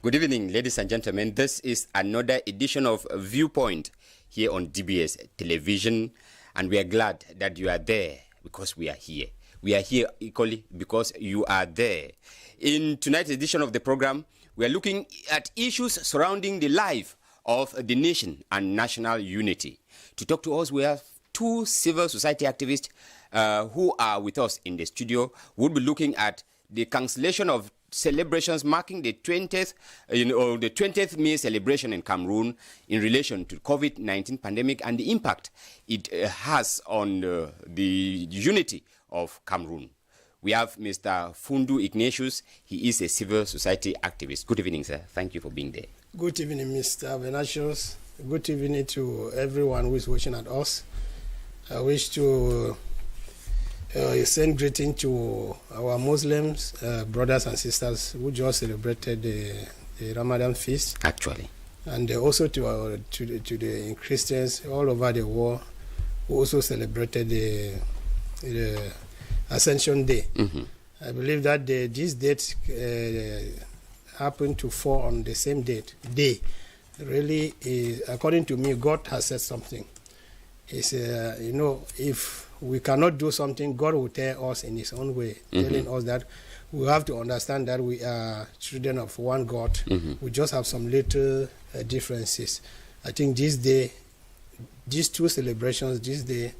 Good evening, ladies and gentlemen. This is another edition of Viewpoint here on DBS Television, and we are glad that you are there because we are here. We are here equally because you are there. In tonight's edition of the program, we are looking at issues surrounding the life of the nation and national unity. To talk to us, we have two civil society activists who are with us in the studio. We'll be looking at the cancellation of celebrations marking the 20th May celebration in Cameroon in relation to COVID-19 pandemic and the impact it has on the unity of Cameroon. We have Mr. Fundu Ignatius. He is a civil society activist. Good evening, sir. Thank you for being there. Good evening, Mr. Ignatius. Good evening to everyone who is watching at us. I wish to send greeting to our Muslims brothers and sisters who just celebrated the Ramadan feast. Actually, and also to the Christians all over the world who also celebrated the Ascension Day. Mm-hmm. I believe that this date happened to fall on the same day. Really, according to me, God has said something. It's if we cannot do something, God will tell us in His own way, telling us that we have to understand that we are children of one God. Mm-hmm. We just have some little differences. I think this day, these two celebrations, this day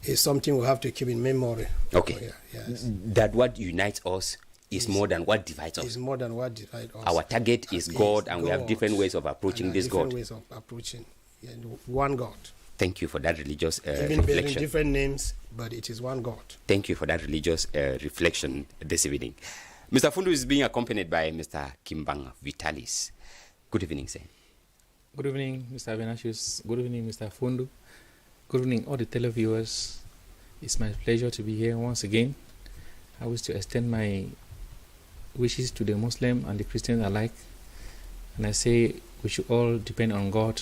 is something we have to keep in memory. Okay. Yes. That what unites us is more than what divides us. It's more than what divides us. Our target is God, and we have different ways of approaching this God. Different ways of approaching one God. Thank you for that religious Even bearing reflection. different names, but it is one God. Thank you for that religious reflection this evening. Mr. Fundu is being accompanied by Mr. Kimbang Vitalis. Good evening, sir. Good evening, Mr. Ignatius. Good evening, Mr. Fundu. Good evening, all the televiewers. It's my pleasure to be here once again. I wish to extend my wishes to the Muslim and the Christian alike. And I say we should all depend on God,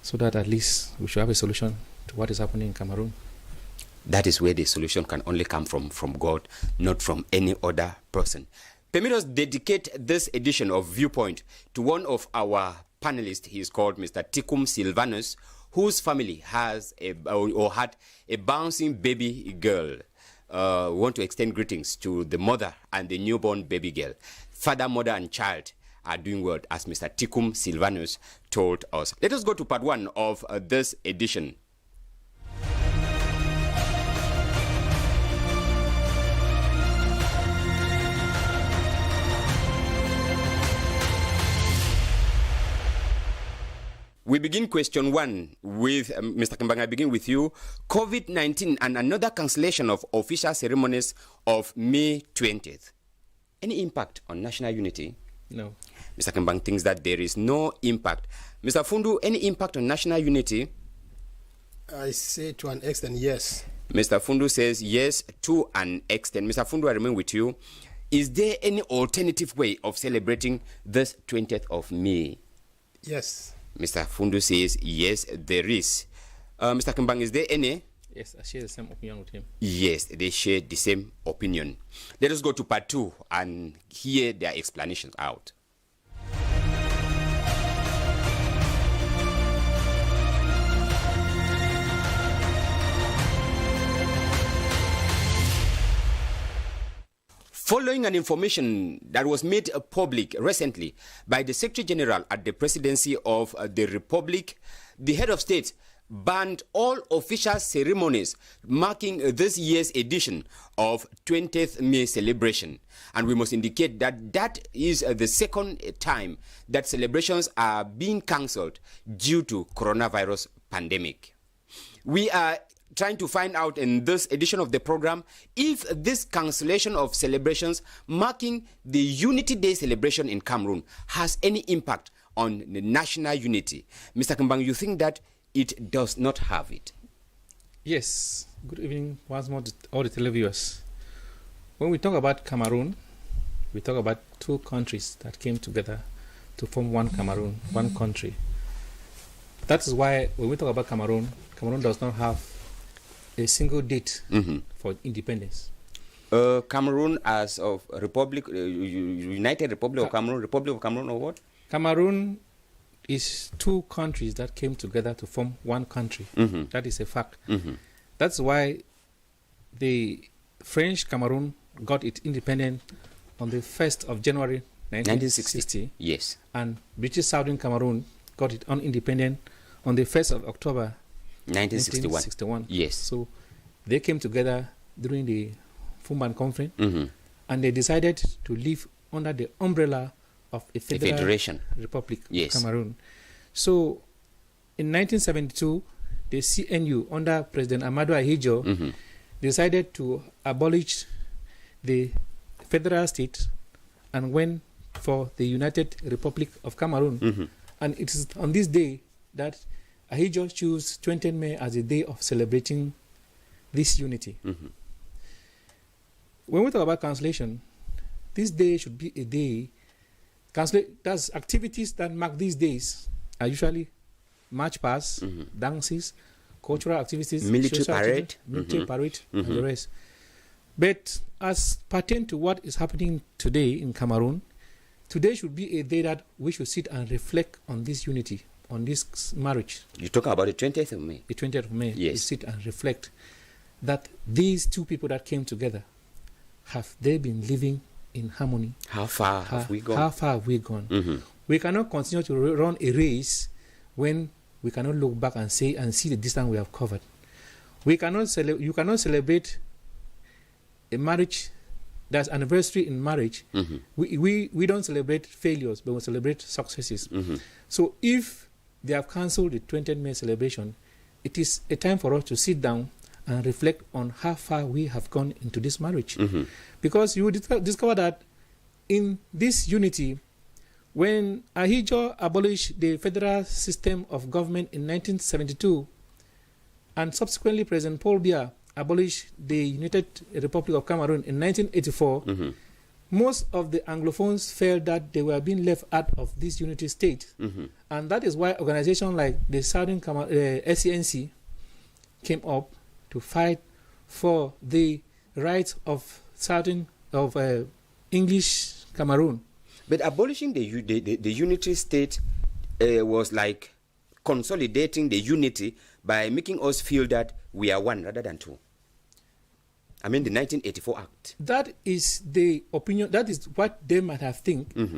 so that at least we should have a solution to what is happening in Cameroon. That is where the solution can only come from God, not from any other person. Permit us dedicate this edition of Viewpoint to one of our panelists. He is called Mr. Tikum Silvanus, whose family has had a bouncing baby girl. We want to extend greetings to the mother and the newborn baby girl. Father, mother, and child are doing well, as Mr. Tikum Silvanus told us. Let us go to part one of this edition. We begin question one with Mr. Kimbang. I begin with you. COVID-19 and another cancellation of official ceremonies of May 20th. Any impact on national unity? No. Mr. Kimbang thinks that there is no impact. Mr. Fundu, any impact on national unity? I say to an extent, yes. Mr. Fundu says yes to an extent. Mr. Fundu, I remain with you. Is there any alternative way of celebrating this 20th of May? Yes. Mr. Fundu says yes, there is. Mr. Kimbang, is there any? Yes, I share the same opinion with him. Yes, they share the same opinion. Let us go to part two and hear their explanations out. Following an information that was made public recently by the Secretary General at the Presidency of the Republic, the head of state banned all official ceremonies marking this year's edition of 20th May celebration. And we must indicate that that is the second time that celebrations are being cancelled due to coronavirus pandemic. We are trying to find out in this edition of the program if this cancellation of celebrations marking the Unity Day celebration in Cameroon has any impact on the national unity. Mr. Kimbang, you think that it does not have it? Yes. Good evening once more to all the televiewers. When we talk about Cameroon, we talk about two countries that came together to form one Cameroon, one country. That is why when we talk about Cameroon, Cameroon does not have a single date for independence. Cameroon as of Republic, United Republic of Cameroon, Republic of Cameroon, or what? Cameroon is two countries that came together to form one country. That is a fact. That's why the French Cameroon got its independence on the 1st of January 1960. Yes. And British Southern Cameroon got its own independence on the 1st of October 1961. Yes. So they came together during the Fumban Conference, and they decided to live under the umbrella of a Federation Republic of Cameroon. So in 1972, the CNU under President Amadou Ahidjo decided to abolish the federal state and went for the United Republic of Cameroon. And it is on this day that Ahidjo chose 20th May as a day of celebrating this unity. When we talk about cancellation, this day should be a day. That's activities that mark these days are usually march past, dances, cultural activities, military parade, and the rest. But as pertain to what is happening today in Cameroon, today should be a day that we should sit and reflect on this unity, on this marriage. You talk about the 20th of May. The 20th of May. Yes. We sit and reflect that these two people that came together, have they been living in harmony? How far have we gone? How far have we gone? We cannot continue to run a race when we cannot look back and see the distance we have covered. You cannot celebrate a marriage that's anniversary in marriage. We don't celebrate failures, but we celebrate successes. So if they have cancelled the 20th May celebration, it is a time for us to sit down and reflect on how far we have gone into this marriage. Because you will discover that in this unity, when Ahidjo abolished the federal system of government in 1972, and subsequently President Paul Biya abolished the United Republic of Cameroon in 1984, most of the Anglophones felt that they were being left out of this unity state. And that is why organizations like the Southern SCNC came up to fight for the rights of English Cameroon. But abolishing the unity state was like consolidating the unity by making us feel that we are one rather than two. I mean, the 1984 Act. That is the opinion. That is what they might have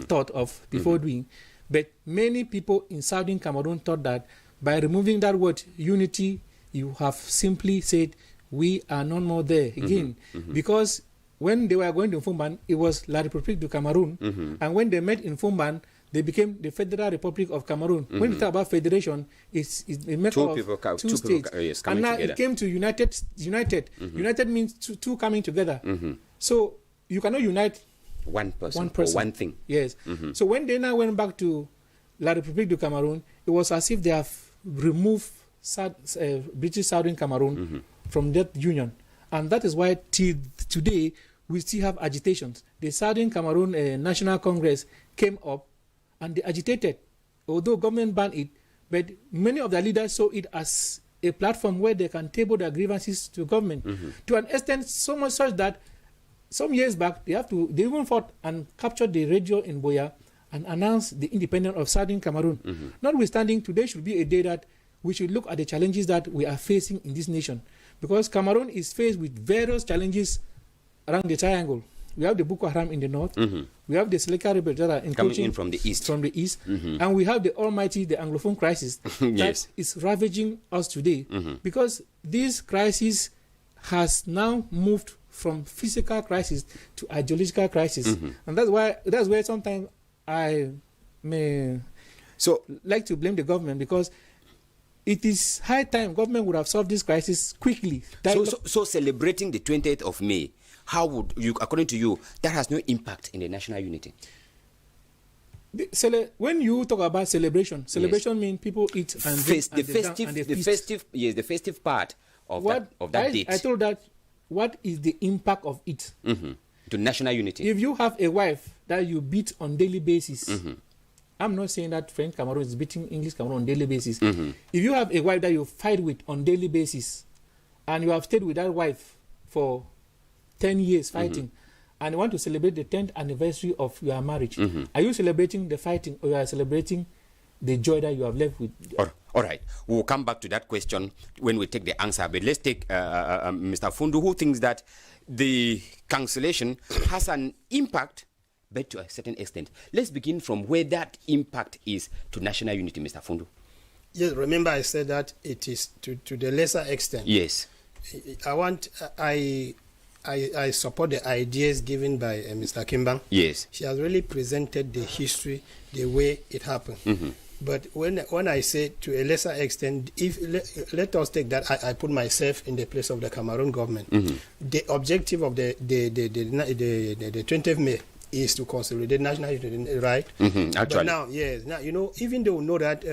thought of before doing. But many people in Southern Cameroon thought that by removing that word unity, you have simply said we are no more there again. Because when they were going to Fumban, it was La République du Cameroun. And when they met in Fumban, they became the Federal Republic of Cameroon. When we talk about federation, it's a matter of two states. And now together. It came to United. United means two coming together. So you cannot unite one person. Or one thing. Yes. So when they now went back to La République du Cameroun, it was as if they have removed British Southern Cameroon from that union. And that is why till today we still have agitations. The Southern Cameroon National Congress came up and they agitated, although government banned it, but many of the leaders saw it as a platform where they can table their grievances to government. To an extent, so much such that some years back, they even fought and captured the radio in Boya and announced the independence of Southern Cameroon. Notwithstanding, today should be a day that we should look at the challenges that we are facing in this nation. Because Cameroon is faced with various challenges around the triangle. We have the Boko Haram in the north. We have the Seleka rebels that are coming in from the east. And we have the almighty, the Anglophone crisis that is ravaging us today. Because this crisis has now moved from physical crisis to ideological crisis. And that's where sometimes I may like to blame the government, because it is high time government would have solved this crisis quickly. So celebrating the 20th of May, how would you, according to you, that has no impact in the national unity? When you talk about celebration means people eat and drink the festive part of that date. I told that what is the impact of it to national unity? If you have a wife that you beat on daily basis, I'm not saying that French Cameroon is beating English Cameroon on daily basis. If you have a wife that you fight with on daily basis, and you have stayed with that wife for 10 years fighting, and you want to celebrate the 10th anniversary of your marriage. Are you celebrating the fighting, or you are celebrating the joy that you have left with? All right. We'll come back to that question when we take the answer. But let's take Mr. Fundu, who thinks that the cancellation has an impact, but to a certain extent. Let's begin from where that impact is to national unity, Mr. Fundu. Yes, remember I said that it is to the lesser extent. Yes. I support the ideas given by Mr. Kimbang. Yes. She has really presented the history the way it happened. But when I say to a lesser extent, let us take that I put myself in the place of the Cameroon government. The objective of the 20th May is to consolidate national unity, right? Actually. But now, yes, now even though we know that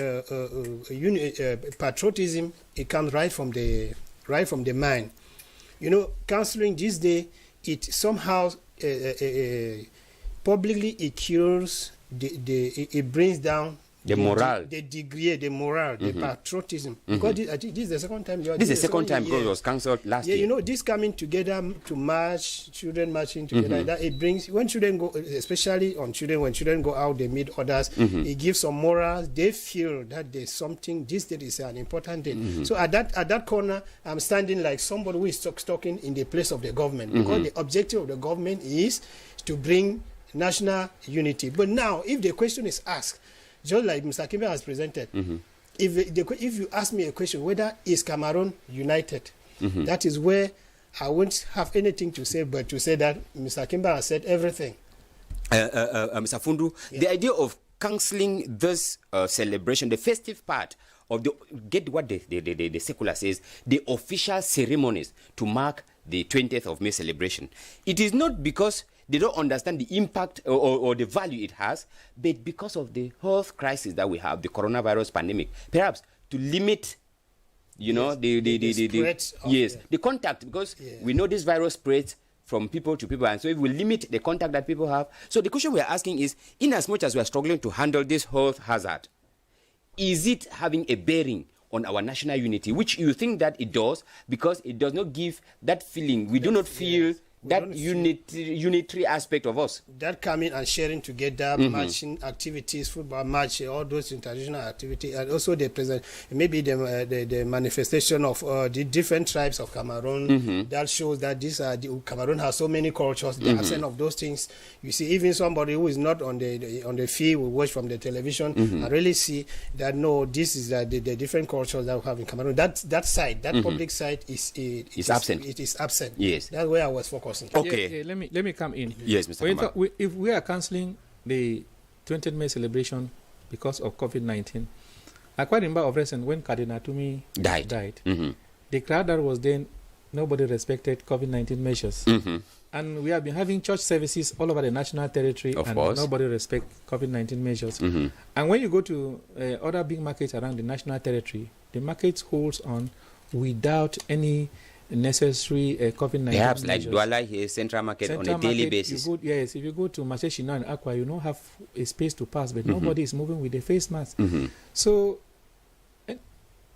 patriotism, it comes right from the mind. Cancelling this day, it somehow publicly it cures it brings down the morale, the degree, the morale, the patriotism. Because I think this is the second time. This is the second time because it was cancelled last year. This coming together to march, children marching together, that it brings, when children go, especially on children, when children go out, they meet others, it gives some morale. They feel that there's something, this day is an important day. So at that corner, I'm standing like somebody who is talking in the place of the government, because the objective of the government is to bring national unity. But now, if the question is asked, just like Mr. Kimbe has presented, if you ask me a question, whether is Cameroon united, that is where I won't have anything to say, but to say that Mr. Kimbe has said everything. Mr. Fundu, the idea of cancelling this celebration, the festive part of get what the secular says, the official ceremonies to mark the 20th of May celebration. It is not because they don't understand the impact or the value it has, but because of the health crisis that we have, the coronavirus pandemic, perhaps to limit, the contact, because we know this virus spreads from people to people, and so if we limit the contact that people have. So the question we are asking is, in as much as we are struggling to handle this health hazard, is it having a bearing on our national unity, which you think that it does, because it does not give that feeling. We do not feel that unitary aspect of us. That coming and sharing together, matching activities, football match, all those international activities, and also maybe the manifestation of the different tribes of Cameroon. That shows that Cameroon has so many cultures. The absence of those things, you see, even somebody who is not on the field will watch from the television and really see that this is the different cultures that we have in Cameroon. That side, that public side is absent. It is absent. Yes, that's where I was focused. Okay. Let me come in. Yes, Mr. If we are cancelling the 20th May celebration because of COVID-19, I quite remember of recent when Cardinal Tumi died. The crowd that was then, nobody respected COVID-19 measures. And we have been having church services all over the national territory, of and course, nobody respect COVID-19 measures. And when you go to other big markets around the national territory, the market holds on without any necessary COVID-19 perhaps measures. like Douala here, Central Market on a daily basis. If you go to Masheshina and Aqua, you don't have a space to pass, but nobody is moving with a face mask. So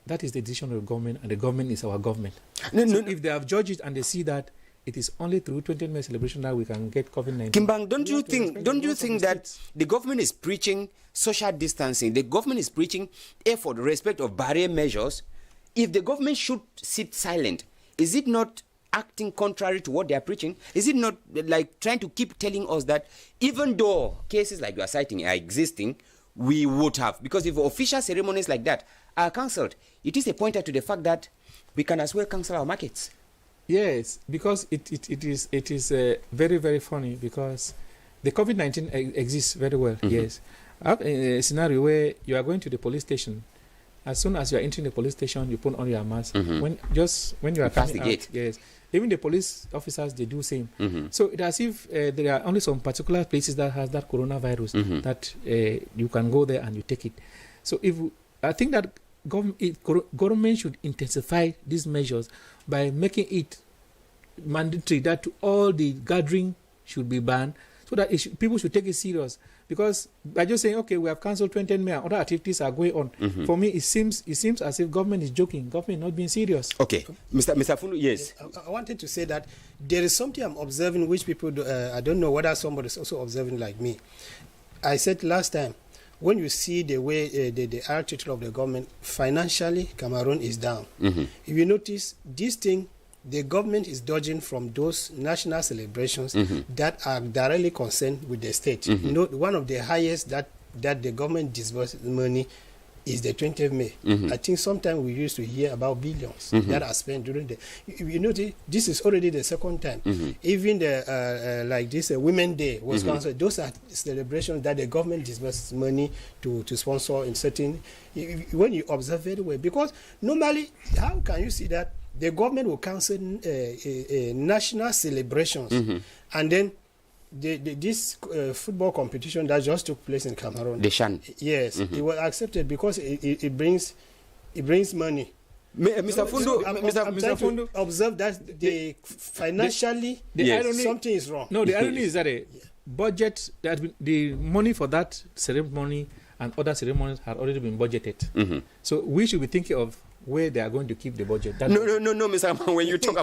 that is the decision of the government, and the government is our government. If they have judged it and they see that it is only through 20th May celebration that we can get COVID-19. Kimbang, don't you think that the government is preaching social distancing? The government is preaching effort, respect of barrier measures. If the government should sit silent, is it not acting contrary to what they are preaching? Is it not like trying to keep telling us that even though cases like you are citing are existing, we would have? Because if official ceremonies like that are cancelled, it is a pointer to the fact that we can as well cancel our markets. Yes, because it is very, very funny, because the COVID-19 exists very well, yes. I have a scenario where you are going to the police station. As soon as you are entering the police station, you put on your mask. When you are past the coming gate. out, yes. Even the police officers, they do same. So it's as if there are only some particular places that has that coronavirus that you can go there and you take it. So I think that government should intensify these measures by making it mandatory that all the gathering should be banned, so that people should take it serious. Because by just saying, okay, we have cancelled 20 million, other activities are going on. For me, it seems as if government is joking, government not being serious. Okay, Mr. Fundu, yes. I wanted to say that there is something I'm observing which people do, I don't know whether somebody is also observing like me. I said last time, when you see the way the attitude of the government, financially, Cameroon is down. If you notice, this thing, the government is dodging from those national celebrations that are directly concerned with the state. You know, one of the highest that the government disburses money is the 20th May. I think sometimes we used to hear about billions that are spent during the... You know, this is already the second time. Even the, like this Women's Day was cancelled. Those are celebrations that the government disburses money to sponsor in certain... When you observe very well, because normally, how can you see that the government will cancel national celebrations and then this football competition that just took place in Cameroon, the Shan, yes, it was accepted because it brings money. Mr. Fundu, Mr. Fundu, observe that the financially irony, something is wrong. No, the irony is that a budget that the money for that ceremony and other ceremonies had already been budgeted. So we should be thinking of where they are going to keep the budget. No, Mr. Aman, when you talk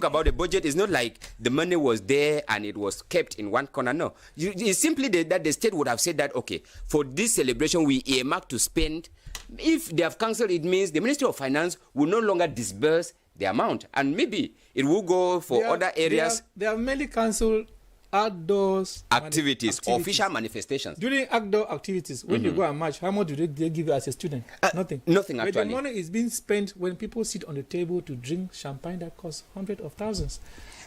about the budget, it's not like the money was there and it was kept in one corner. No, it's simply that the state would have said that, okay, for this celebration we earmark to spend. If they have cancelled, it means the Ministry of Finance will no longer disburse the amount, and maybe it will go for other areas. They have mainly cancelled outdoors activities, official manifestations. During outdoor activities, when you go and march, how much do they give you as a student? Nothing. Nothing, but actually. the money is being spent when people sit on the table to drink champagne that costs hundreds of thousands.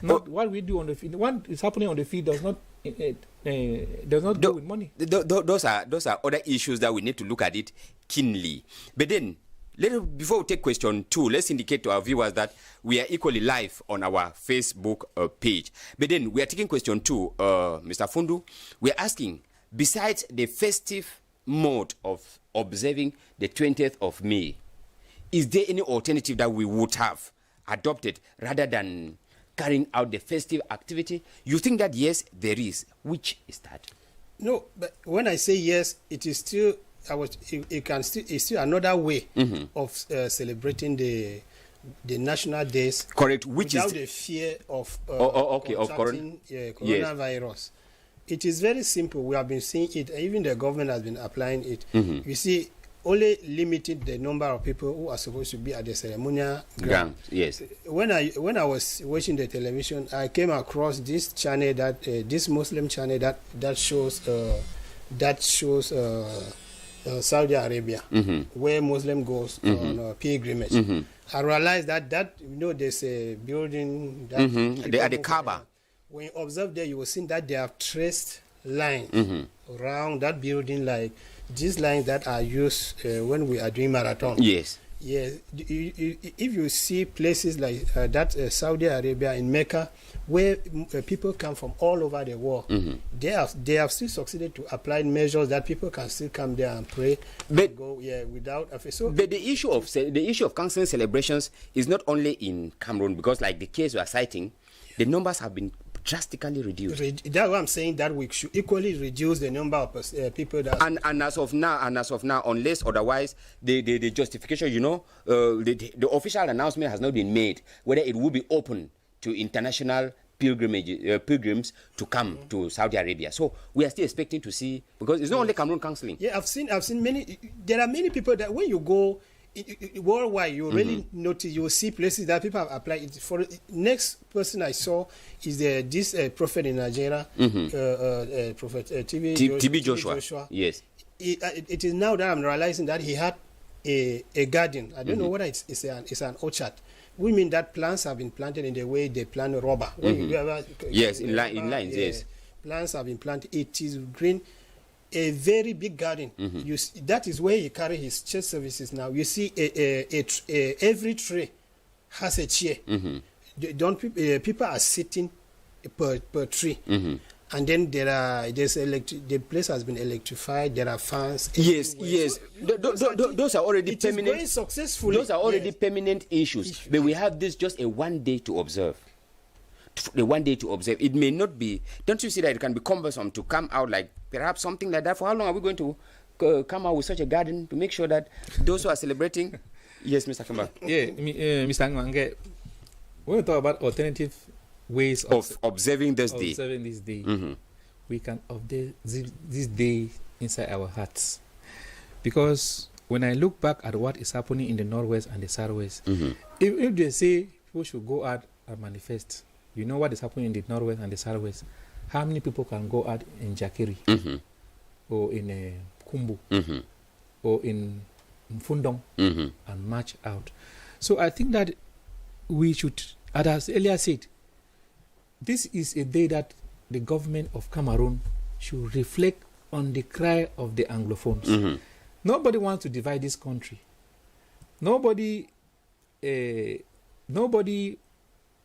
Not what we do on the field. What is happening on the field does not go with money. Those are other issues that we need to look at it keenly. But then, before we take question 2, let's indicate to our viewers that we are equally live on our Facebook page. But then we are taking question 2, Mr. Fundu. We are asking, besides the festive mode of observing the 20th of May, is there any alternative that we would have adopted rather than carrying out the festive activity? You think that yes, there is. Which is that? No, but when I say yes, it is still... it's still another way of celebrating the national days. Correct. Which without is the fear of contracting coronavirus. Yes. It is very simple. We have been seeing it. Even the government has been applying it. You see, only limited the number of people who are supposed to be at the ceremonial ground. Yes. When I was watching the television, I came across this channel this Muslim channel that shows Saudi Arabia, where Muslim goes on pilgrimage. I realized that there's a building that they are the Kaaba. When you observe there, you will see that they have traced lines around that building, like these lines that are used when we are doing marathon. Yes. Yes. If you see places like that, Saudi Arabia in Mecca, where people come from all over the world, they have still succeeded to apply measures that people can still come there and pray. But without. But the issue of cancelling celebrations is not only in Cameroon, because like the case we are citing, the numbers have been drastically reduced. That's what I'm saying, that we should equally reduce the number of people that... And as of now, unless otherwise, the justification, the official announcement has not been made whether it will be open to international pilgrims to come to Saudi Arabia. So we are still expecting to see, because it's not only Cameroon cancelling. Yeah, I've seen many. There are many people that when you go worldwide, you really notice, you will see places that people have applied it. For next person I saw is this prophet in Nigeria, Prophet TB Joshua. Yes. It is now that I'm realizing that he had a garden. I don't know whether it's an orchard. We mean that plants have been planted in the way they plant rubber. Yes, in lines. Yes. Plants have been planted. It is green. A very big garden. That is where he carry his church services now. You see, every tree has a chair. People are sitting per tree, and then the place has been electrified. There are fans. Yes. Those are already permanent. It is going successfully. Those are already permanent issues. But we have this just a one day to observe. the one day to observe. It may not be. Don't you see that it can be cumbersome to come out like perhaps something like that? For how long are we going to come out with such a garden to make sure that those who are celebrating? Yes, Mr. Kamba. Yeah, Mr. Nwange, when we talk about alternative ways of observing this day, we can observe this day inside our hearts. Because when I look back at what is happening in the Northwest and the Southwest, if they say people should go out and manifest, you know what is happening in the Northwest and the Southwest. How many people can go out in Jakiri or in Kumbu or in Mfundong and march out? So I think that we should, as earlier said, this is a day that the government of Cameroon should reflect on the cry of the Anglophones. Nobody wants to divide this country. Nobody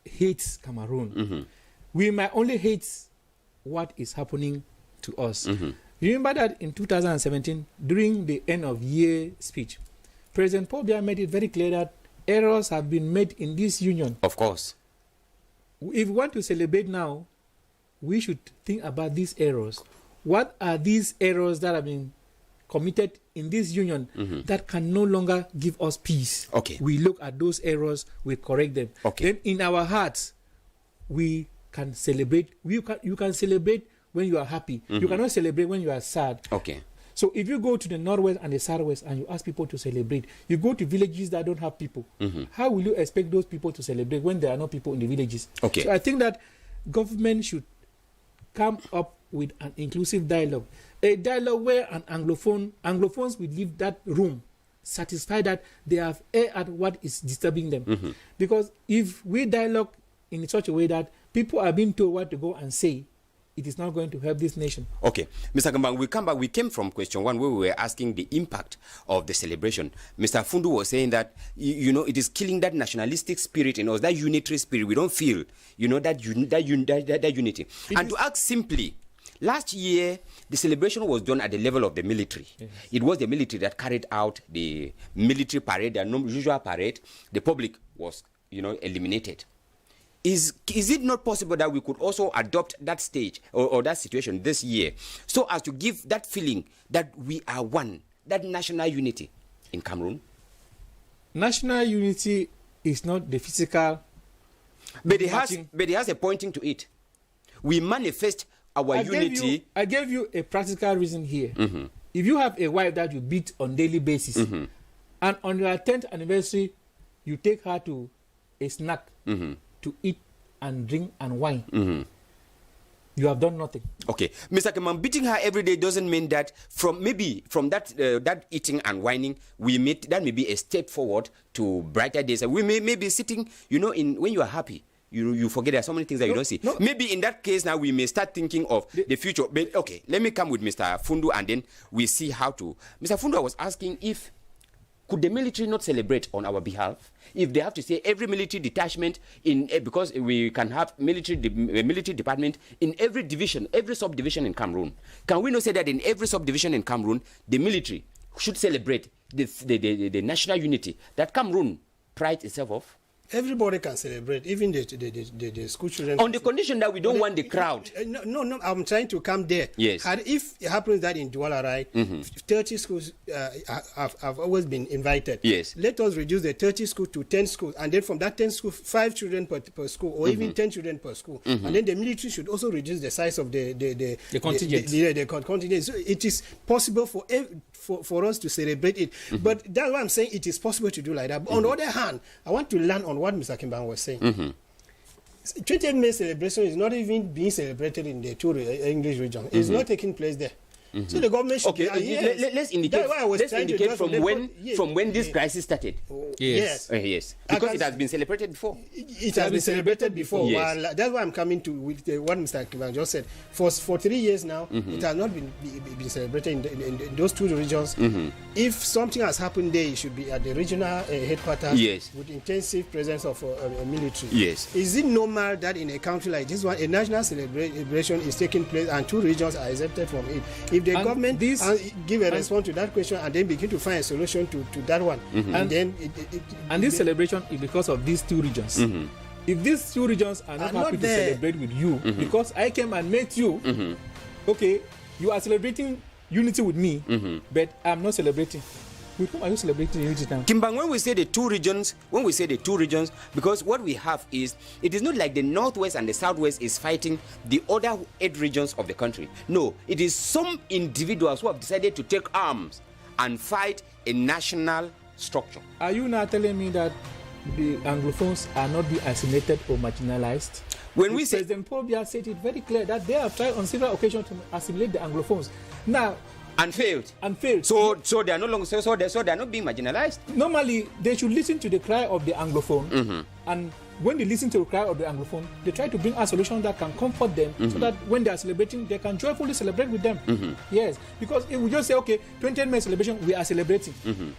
hates Cameroon. We might only hate what is happening to us. Remember that in 2017, during the end of year speech, President Paul Biya made it very clear that errors have been made in this union. Of course. If we want to celebrate now, we should think about these errors. What are these errors that have been committed in this union that can no longer give us peace? Okay. We look at those errors, we correct them. Okay. Then in our hearts, we can celebrate. You can celebrate when you are happy. You cannot celebrate when you are sad. Okay. So if you go to the Northwest and the Southwest and you ask people to celebrate, you go to villages that don't have people. How will you expect those people to celebrate when there are no people in the villages? Okay. So I think that government should come up with an inclusive dialogue. A dialogue where an Anglophones will leave that room satisfied that they have aired at what is disturbing them. Because if we dialogue in such a way that people are being told what to go and say, it is not going to help this nation. Okay. Mr. Kambang, we come back. We came from question one where we were asking the impact of the celebration. Mr. Fundu was saying that, it is killing that nationalistic spirit in us, that unitary spirit. We don't feel, that unity. And to ask simply, last year, the celebration was done at the level of the military. Yes. It was the military that carried out the military parade, the usual parade. The public was, eliminated. Is it not possible that we could also adopt that stage or that situation this year so as to give that feeling that we are one, that national unity in Cameroon? National unity is not the physical. But it has a pointing to it. We manifest our unity. I gave you a practical reason here. If you have a wife that you beat on daily basis, and on your 10th anniversary, you take her to a snack, to eat and drink and wine, you have done nothing. Okay. Mr. Keman, beating her every day doesn't mean that from that eating and whining, that may be a step forward to brighter days. We may be sitting, when you are happy, you forget there are so many things that you don't see. No. Maybe in that case now we may start thinking of the future. But okay, let me come with Mr. Fundu and then we see how to. Mr. Fundu, I was asking could the military not celebrate on our behalf? If they have to say every military detachment because we can have military department in every division, every subdivision in Cameroon. Can we not say that in every subdivision in Cameroon, the military should celebrate the national unity that Cameroon prides itself of? Everybody can celebrate, even the school children. On the condition that we don't want the crowd. No, I'm trying to come there. Yes. If it happens that in Douala, right, 30 schools have always been invited. Yes. Let us reduce the 30 schools to 10 schools, and then from that 10 schools, 5 children per school, or even 10 children per school. And then the military should also reduce the size of the contingent. The contingent. So it is possible for us to celebrate it. But that's why I'm saying it is possible to do like that. But on the other hand, I want to learn on what Mr. Kimbang was saying. 20th May celebration is not even being celebrated in the two English region. It's not taking place there. So the government should... Okay, let's indicate from when this crisis started. Yes. Yes. Because it has been celebrated before. It has been celebrated before. Yes. Well, that's why I'm coming to with what Mr. Kimbang just said. For 3 years now, it has not been celebrated in those two regions. If something has happened there, it should be at the regional headquarters. Yes. With intensive presence of a military. Yes. Is it normal that in a country like this one, a national celebration is taking place and two regions are exempted from it? If the government give a response to that question and then begin to find a solution to that one, and then this celebration is because of these two regions. if these two regions are not happy to celebrate with you, because I came and met you, okay, you are celebrating unity with me, but I'm not celebrating. With whom are you celebrating unity now? Kimbang, when we say the two regions, because what we have is, it is not like the Northwest and the Southwest is fighting the other 8 regions of the country. No, it is some individuals who have decided to take arms and fight a national structure. Are you now telling me that the Anglophones are not being assimilated or marginalized? When we say President Paul Biya said it very clear that they have tried on several occasions to assimilate the Anglophones. Now, and failed. So they are no longer so they are not being marginalized. Normally, they should listen to the cry of the Anglophone, and when they listen to the cry of the Anglophone, they try to bring a solution that can comfort them, so that when they are celebrating, they can joyfully celebrate with them. Yes, because if we just say, okay, 20th May celebration, we are celebrating.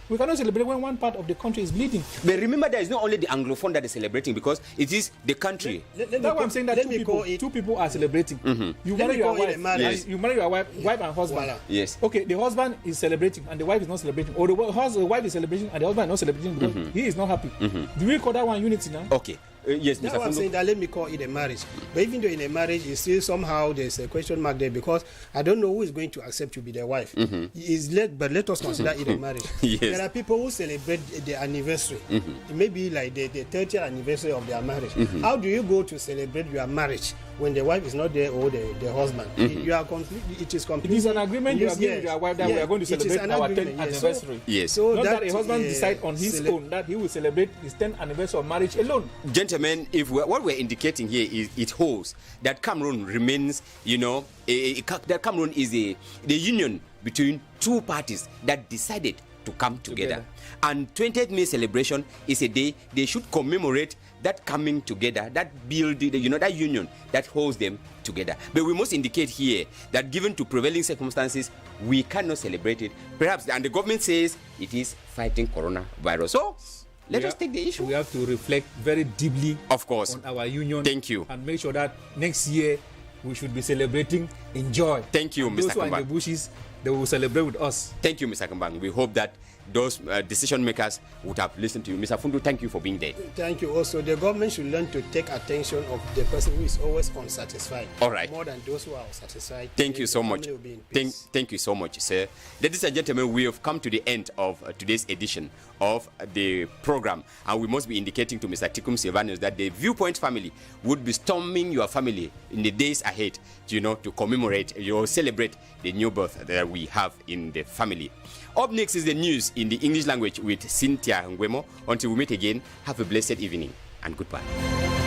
We cannot celebrate when one part of the country is bleeding. But remember, there is not only the Anglophone that is celebrating, because it is the country. That's why I'm saying that two people are celebrating. You marry your wife, yes. You marry your wife and husband. Voila. Yes. Okay, the husband is celebrating and the wife is not celebrating, or the wife is celebrating and the husband is not celebrating because he is not happy. Do we call that one unity now? Okay. Yes, That's Mr. what I'm Fundo. saying, that let me call it a marriage. But even though in a marriage, it's still somehow there's a question mark there, because I don't know who is going to accept to be their wife. But let us consider it a marriage. Yes. There are people who celebrate the anniversary. It may be like the 30th anniversary of their marriage. How do you go to celebrate your marriage when the wife is not there or the husband? You are completely. It is completely. It is an agreement you have made with your wife that we are going to celebrate our 10th anniversary. Yes. So Not that a husband decide on his own that he will celebrate his 10th anniversary of marriage alone. Gentlemen, if what we're indicating here is it holds that Cameroon remains, that Cameroon is the union between two parties that decided to come together. And 20th May celebration is a day they should commemorate that coming together, that build, that union that holds them together. But we must indicate here that given to prevailing circumstances, we cannot celebrate it. Perhaps, and the government says it is fighting coronavirus. So, let us take the issue. We have to reflect very deeply, of course, on our union. Thank you. And make sure that next year we should be celebrating in joy. Thank you, and Mr. those who are in the Kambang. bushes, they will celebrate with us. Thank you, Mr. Kambang. We hope that those decision makers would have listened to you. Mr. Fundo, thank you for being there. Thank you. Also, the government should learn to take attention of the person who is always unsatisfied. All right. More than those who are satisfied. Thank you so much. Thank you so much, sir. Ladies and gentlemen, we have come to the end of today's edition of the program, and we must be indicating to Mr. Tikum Silvanus that the Viewpoint family would be storming your family in the days ahead, to commemorate, celebrate the new birth that we have in the family. Up next is the news in the English language with Cynthia Ngwemo. Until we meet again, have a blessed evening and goodbye.